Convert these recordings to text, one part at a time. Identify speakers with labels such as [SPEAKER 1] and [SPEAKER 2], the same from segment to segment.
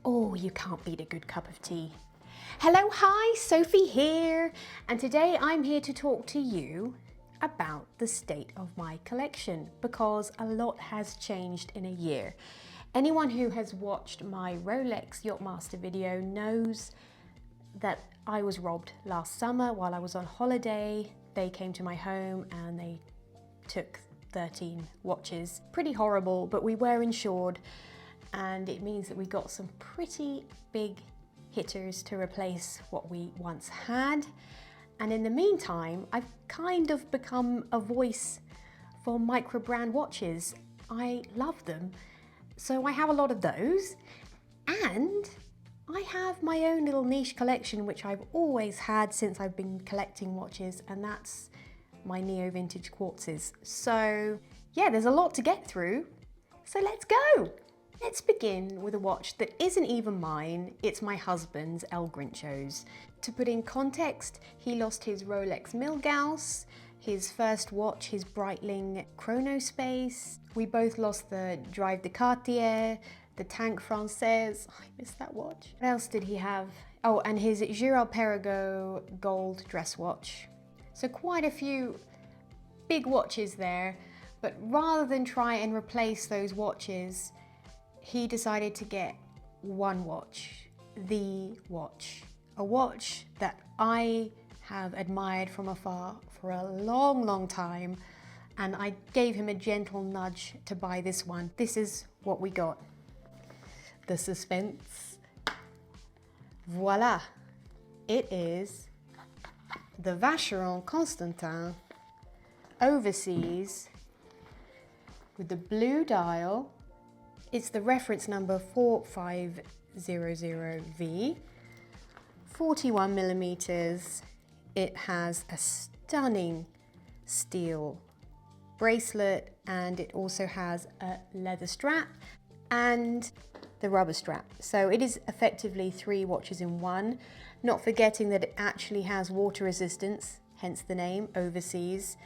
[SPEAKER 1] Oh, you can't beat a good cup of tea. Hello, hi, Sophie here, and today I'm here to talk to you about the state of my collection because a lot has changed in a year. Anyone who has watched my Rolex Yacht-Master video knows that I was robbed last summer while I was on holiday. They came to my home and they took 13 watches. Pretty horrible, but we were insured, and it means that we got some pretty big hitters to replace what we once had. And in the meantime, I've kind of become a voice for micro brand watches. I love them. So I have a lot of those, and I have my own little niche collection, which I've always had since I've been collecting watches, and that's my neo-vintage quartzes. So yeah, there's a lot to get through. So let's go. Let's begin with a watch that isn't even mine, it's my husband's, El Grincho's. To put in context, he lost his Rolex Milgauss, his first watch, his Breitling Chronospace. We both lost the Drive de Cartier, the Tank Française. I missed that watch. What else did he have? Oh, and his Girard-Perregaux gold dress watch. So quite a few big watches there, but rather than try and replace those watches, he decided to get one watch, the watch. A watch that I have admired from afar for a long, long time, and I gave him a gentle nudge to buy this one. This is what we got. The suspense. Voila! It is the Vacheron Constantin Overseas with the blue dial. It's the reference number 4500V, 41 millimeters. It has a stunning steel bracelet, and it also has a leather strap and the rubber strap. So it is effectively 3 watches in one, not forgetting that it actually has water resistance, hence the name Overseas,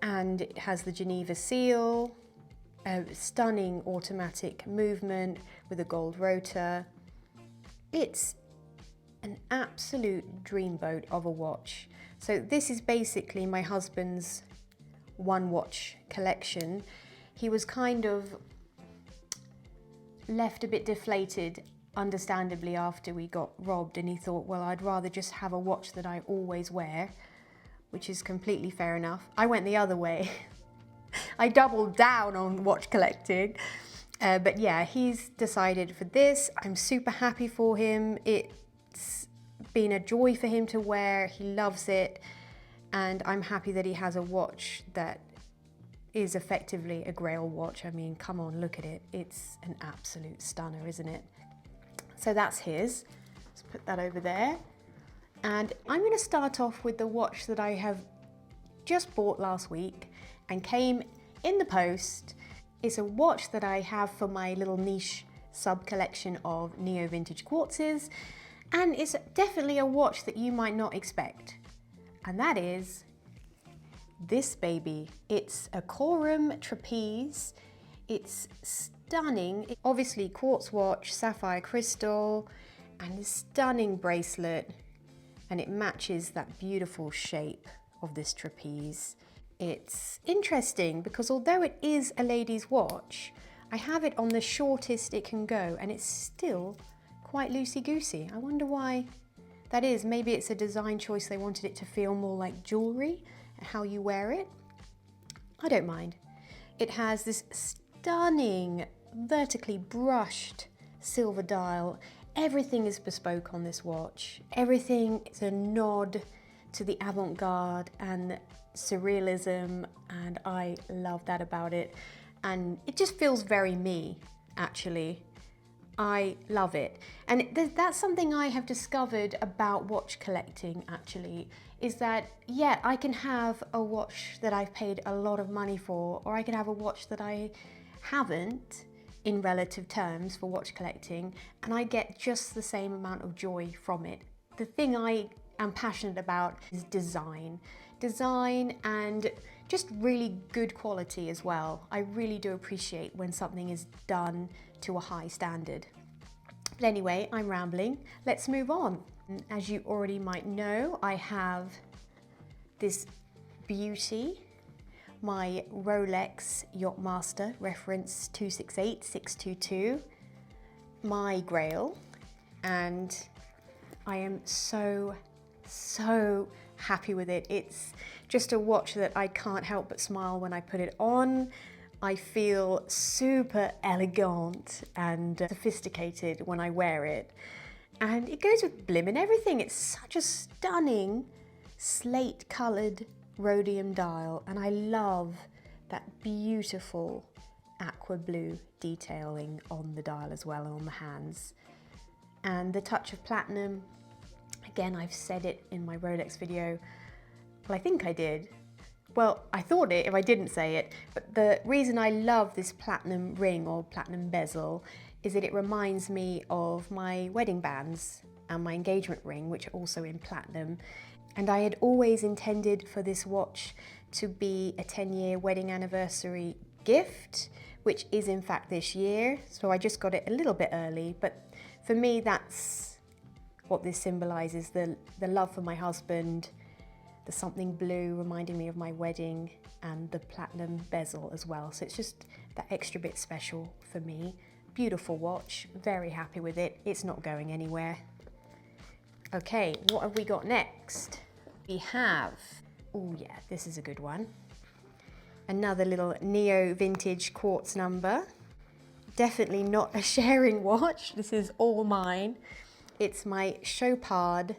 [SPEAKER 1] and it has the Geneva seal, a stunning automatic movement with a gold rotor. It's an absolute dreamboat of a watch. So this is basically my husband's one watch collection. He was kind of left a bit deflated, understandably, after we got robbed, and he thought, well, I'd rather just have a watch that I always wear, which is completely fair enough. I went the other way. I doubled down on watch collecting, but yeah, he's decided for this. I'm super happy for him. It's been a joy for him to wear. He loves it, and I'm happy that he has a watch that is effectively a grail watch. I mean, come on, look at it. It's an absolute stunner, isn't it? So that's his. Let's put that over there. And I'm going to start off with the watch that I have just bought last week and came in the post. It's a watch that I have for my little niche sub-collection of neo-vintage quartzes, and it's definitely a watch that you might not expect, and that is this baby. It's a Corum trapeze. It's stunning. Obviously quartz watch, sapphire crystal, and a stunning bracelet, and it matches that beautiful shape of this trapeze. It's interesting because although it is a lady's watch, I have it on the shortest it can go, and it's still quite loosey-goosey. I wonder why that is. Maybe it's a design choice. They wanted it to feel more like jewelry, how you wear it. I don't mind. It has this stunning vertically brushed silver dial. Everything is bespoke on this watch. Everything is a nod to the avant-garde and surrealism, and I love that about it. And it just feels very me, actually. I love it. And that's something I have discovered about watch collecting, actually, is that, yeah, I can have a watch that I've paid a lot of money for, or I can have a watch that I haven't in relative terms for watch collecting, and I get just the same amount of joy from it. The thing I am passionate about is design. Design and just really good quality as well. I really do appreciate when something is done to a high standard. But anyway, I'm rambling. Let's move on. As you already might know, I have this beauty, my Rolex Yacht-Master, reference 268622, my grail, and I am so happy with it. It's just a watch that I can't help but smile when I put it on. I feel super elegant and sophisticated when I wear it. And it goes with blim and everything. It's such a stunning slate colored rhodium dial, and I love that beautiful aqua blue detailing on the dial as well and on the hands. And the touch of platinum, again, I've said it in my Rolex video. Well, I think I did. Well, I thought it if I didn't say it, but the reason I love this platinum ring or platinum bezel is that it reminds me of my wedding bands and my engagement ring, which are also in platinum. And I had always intended for this watch to be a 10-year wedding anniversary gift, which is in fact this year. So I just got it a little bit early, but for me, that's what this symbolizes, the love for my husband, the something blue reminding me of my wedding, and the platinum bezel as well. So it's just that extra bit special for me. Beautiful watch, very happy with it. It's not going anywhere. Okay, what have we got next? We have, oh yeah, this is a good one. Another little neo vintage quartz number. Definitely not a sharing watch. This is all mine. It's my Chopard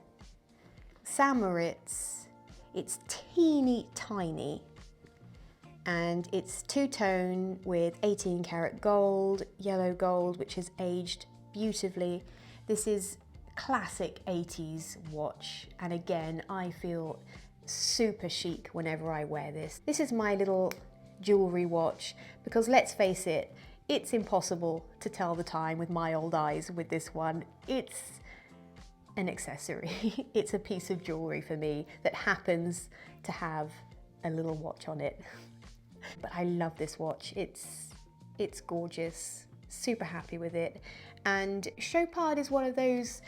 [SPEAKER 1] St. Moritz. It's teeny tiny, and it's two-tone with 18 karat gold, yellow gold, which is aged beautifully. This is classic 80s watch, and again, I feel super chic whenever I wear this. This is my little jewelry watch, because let's face it, it's impossible to tell the time with my old eyes with this one. It's an accessory. It's a piece of jewelry for me that happens to have a little watch on it. But I love this watch. It's gorgeous, super happy with it. And Chopard is one of those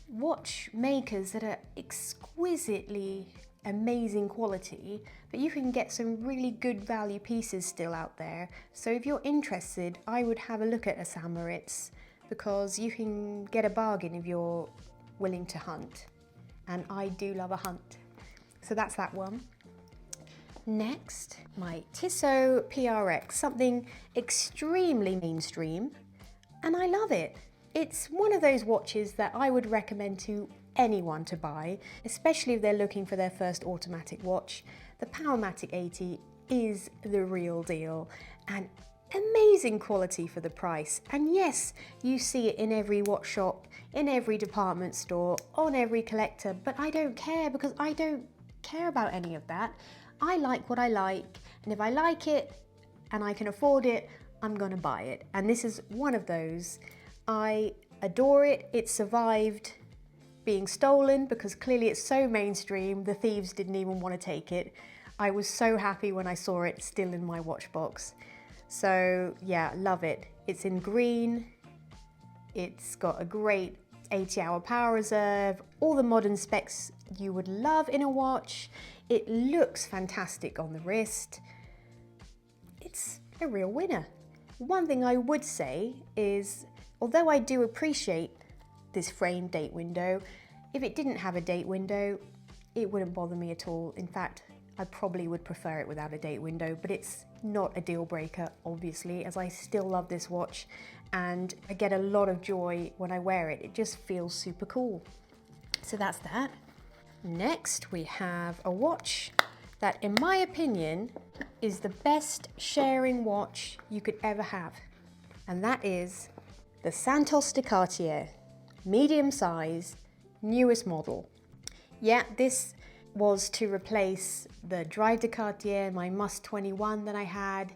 [SPEAKER 1] watchmakers that are exquisitely amazing quality, but you can get some really good value pieces still out there. So if you're interested, I would have a look at a St. Moritz, because you can get a bargain if you're willing to hunt, and I do love a hunt. So that's that one. Next, my Tissot PRX, something extremely mainstream, and I love it. It's one of those watches that I would recommend to anyone to buy, especially if they're looking for their first automatic watch. The Powermatic 80 is the real deal, and amazing quality for the price. And yes, you see it in every watch shop, in every department store, on every collector, but I don't care, because I don't care about any of that. I like what I like, and if I like it and I can afford it, I'm gonna buy it. And this is one of those. I adore it. It survived being stolen because clearly it's so mainstream, the thieves didn't even want to take it. I was so happy when I saw it still in my watch box. So yeah, love it. It's in green. It's got a great 80-hour power reserve, all the modern specs you would love in a watch. It looks fantastic on the wrist. It's a real winner. One thing I would say is, although I do appreciate this framed date window, if it didn't have a date window, it wouldn't bother me at all. In fact, I probably would prefer it without a date window, but it's not a deal breaker, obviously, as I still love this watch and I get a lot of joy when I wear it. It just feels super cool. So that's that. Next, we have a watch that, in my opinion, is the best sharing watch you could ever have. And that is the Santos de Cartier, medium size, newest model. Yeah, this was to replace the Drive de Cartier, my Must 21 that I had,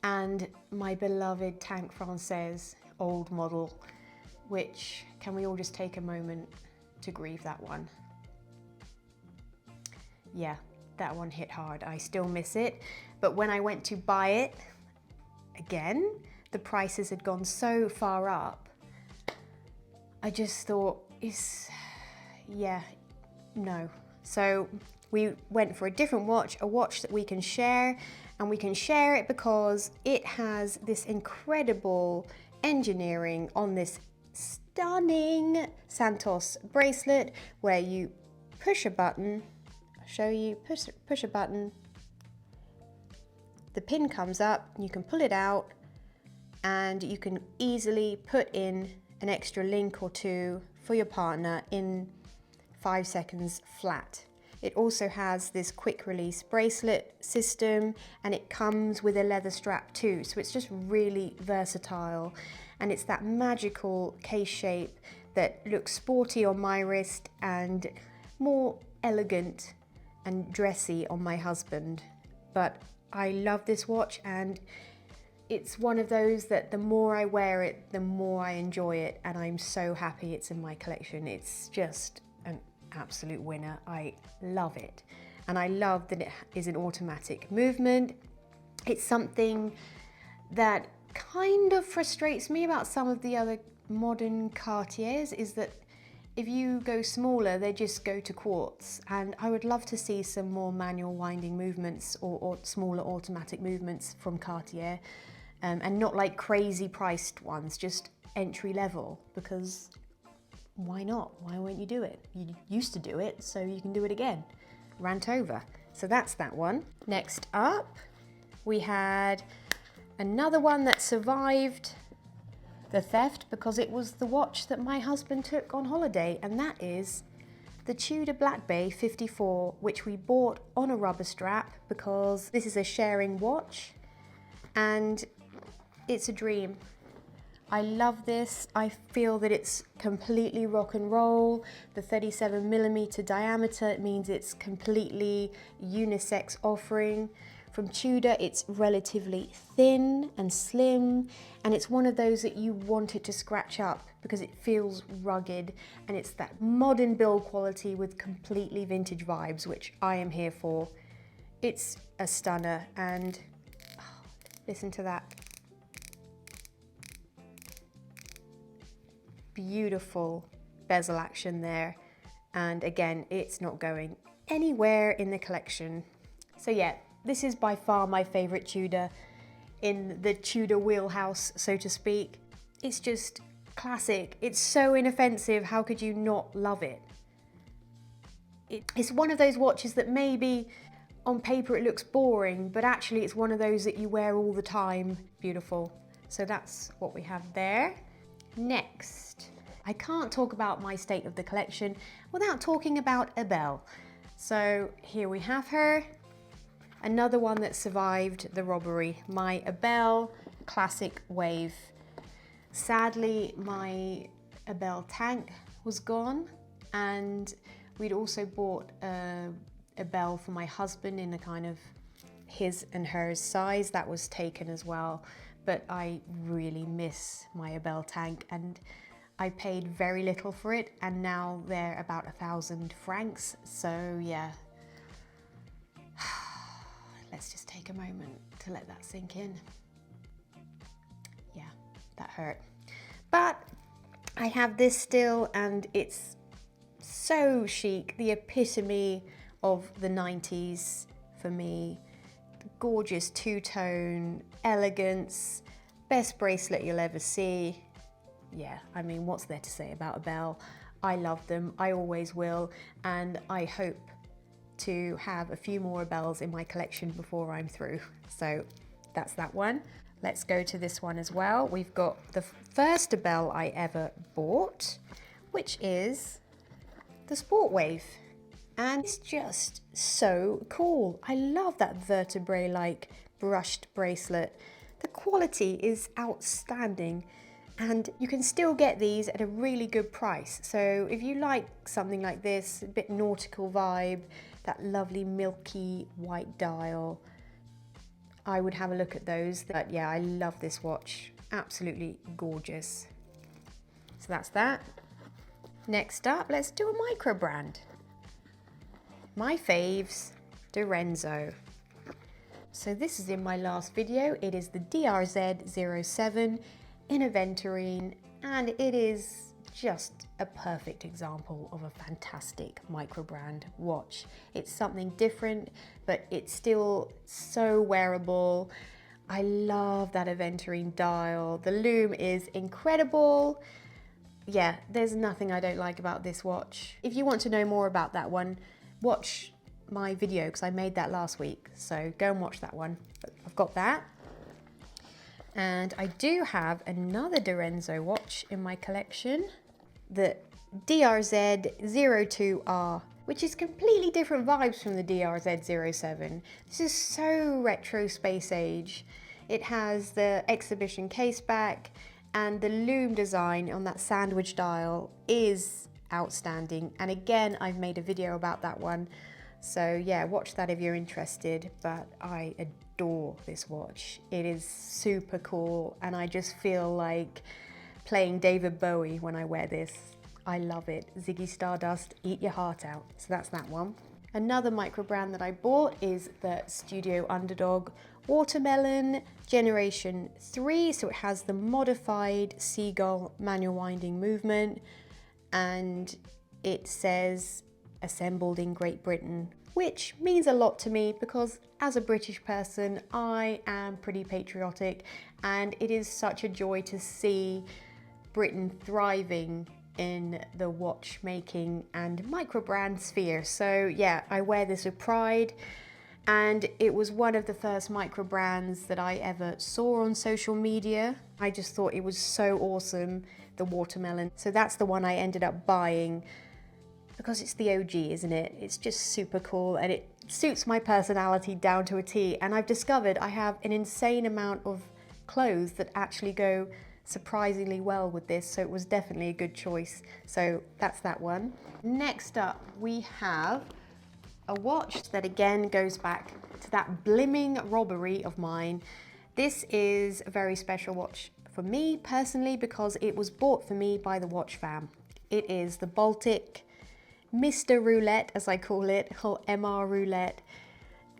[SPEAKER 1] and my beloved Tank Française old model, which, can we all just take a moment to grieve that one? Yeah, that one hit hard. I still miss it, but when I went to buy it, again, the prices had gone so far up. I just thought, yeah, no. So we went for a different watch, a watch that we can share, and we can share it because it has this incredible engineering on this stunning Santos bracelet where you push a button, I'll show you, push a button, the pin comes up, you can pull it out, and you can easily put in an extra link or two for your partner in 5 seconds flat. It also has this quick release bracelet system, and it comes with a leather strap too, so it's just really versatile, and it's that magical case shape that looks sporty on my wrist and more elegant and dressy on my husband. But I love this watch, and it's one of those that the more I wear it, the more I enjoy it, and I'm so happy it's in my collection. It's just an absolute winner. I love it, and I love that it is an automatic movement. It's something that kind of frustrates me about some of the other modern Cartiers, is that if you go smaller, they just go to quartz, and I would love to see some more manual winding movements or smaller automatic movements from Cartier, and not like crazy priced ones, just entry level, because why not? Why won't you do it? You used to do it, so you can do it again. Rant over. So that's that one. Next up, we had another one that survived the theft because it was the watch that my husband took on holiday, and that is the Tudor Black Bay 54, which we bought on a rubber strap because this is a sharing watch, and it's a dream. I love this. I feel that it's completely rock and roll. The 37mm diameter, it means it's completely unisex offering. From Tudor, it's relatively thin and slim, and it's one of those that you want it to scratch up because it feels rugged, and it's that modern build quality with completely vintage vibes, which I am here for. It's a stunner, and listen to that. Beautiful bezel action there, and again, it's not going anywhere in the collection. So yeah, this is by far my favorite Tudor in the Tudor wheelhouse, so to speak. It's just classic. It's so inoffensive. How could you not love it? It's one of those watches that maybe on paper it looks boring, but actually it's one of those that you wear all the time. Beautiful. So that's what we have there. Next, I can't talk about my state of the collection without talking about Ebel. So here we have her, another one that survived the robbery, my Ebel Classic Wave. Sadly, my Ebel tank was gone, and we'd also bought a Ebel for my husband in a kind of his and hers size. That was taken as well. But I really miss my Ebel tank, and I paid very little for it, and now they're about 1,000 francs. So yeah, let's just take a moment to let that sink in. Yeah, that hurt. But I have this still, and it's so chic, the epitome of the 90s for me. Gorgeous two-tone elegance, best bracelet you'll ever see. Yeah, I mean, what's there to say about Ebel? I love them, I always will, and I hope to have a few more Ebels in my collection before I'm through. So that's that one. Let's go to this one as well. We've got the first Ebel I ever bought, which is the Sport Wave. And it's just so cool. I love that vertebrae-like brushed bracelet. The quality is outstanding, and you can still get these at a really good price. So if you like something like this, a bit nautical vibe, that lovely milky white dial, I would have a look at those. But yeah, I love this watch. Absolutely gorgeous. So that's that. Next up, let's do a micro brand. My faves, Lorenzo. So this is in my last video. It is the DRZ07 in aventurine, and it is just a perfect example of a fantastic micro brand watch. It's something different, but it's still so wearable. I love that aventurine dial. The lume is incredible. Yeah, there's nothing I don't like about this watch. If you want to know more about that one, watch my video because I made that last week. So go and watch that one. But I've got that. And I do have another Dorenzo watch in my collection, the DRZ02R, which is completely different vibes from the DRZ07. This is so retro space age. It has the exhibition case back, and the lume design on that sandwich dial is outstanding. And again, I've made a video about that one. So yeah, watch that if you're interested, but I adore this watch. It is super cool, and I just feel like playing David Bowie when I wear this. I love it. Ziggy Stardust, eat your heart out. So that's that one. Another micro brand that I bought is the Studio Underdog Watermelon Generation 3. So it has the modified seagull manual winding movement, and it says assembled in Great Britain, which means a lot to me because as a British person, I am pretty patriotic, and it is such a joy to see Britain thriving in the watchmaking and micro brand sphere. So yeah, I wear this with pride, and it was one of the first micro brands that I ever saw on social media. I just thought it was so awesome, the watermelon. So that's the one I ended up buying because it's the OG, isn't it? It's just super cool, and it suits my personality down to a T. And I've discovered I have an insane amount of clothes that actually go surprisingly well with this, so it was definitely a good choice. So that's that one. Next up, we have a watch that again goes back to that blimming robbery of mine. This is a very special watch for me personally because it was bought for me by the watch fam. It is the Baltic Mr. Roulette, as I call it, or MR Roulette,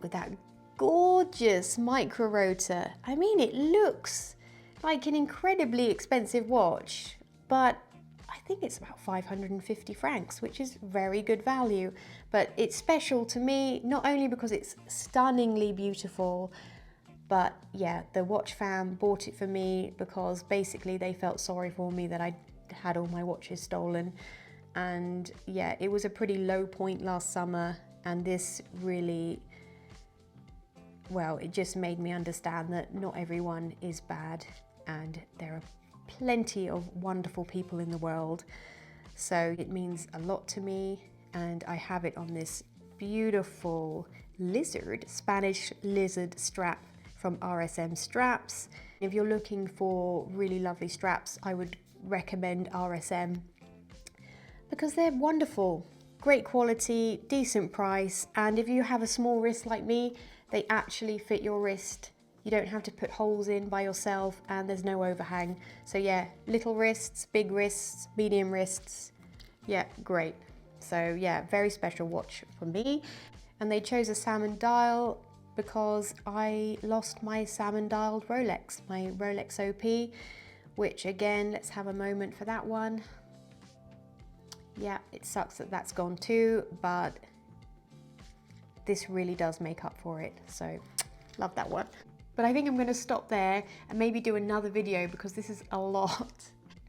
[SPEAKER 1] with that gorgeous micro rotor. I mean, it looks like an incredibly expensive watch, but I think it's about 550 francs, which is very good value. But it's special to me, not only because it's stunningly beautiful, but yeah, the watch fam bought it for me because basically they felt sorry for me that I had all my watches stolen. And yeah, it was a pretty low point last summer, and this really, well, it just made me understand that not everyone is bad, and there are plenty of wonderful people in the world. So it means a lot to me, and I have it on this beautiful lizard, Spanish lizard strap from RSM Straps. If you're looking for really lovely straps, I would recommend RSM because they're wonderful, great quality, decent price, and if you have a small wrist like me, they actually fit your wrist. You don't have to put holes in by yourself, and there's no overhang. So yeah, little wrists, big wrists, medium wrists, yeah, great. So yeah, very special watch for me. And they chose a salmon dial because I lost my salmon dialed Rolex, my Rolex OP, which again, let's have a moment for that one. Yeah, it sucks that that's gone too, but this really does make up for it. So love that one. But I think I'm going to stop there and maybe do another video because this is a lot.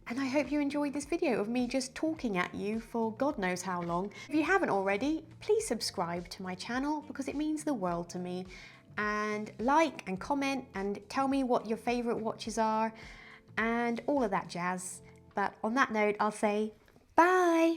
[SPEAKER 1] And I hope you enjoyed this video of me just talking at you for God knows how long. If you haven't already, please subscribe to my channel because it means the world to me. And like and comment and tell me what your favorite watches are and all of that jazz. But on that note, I'll say bye.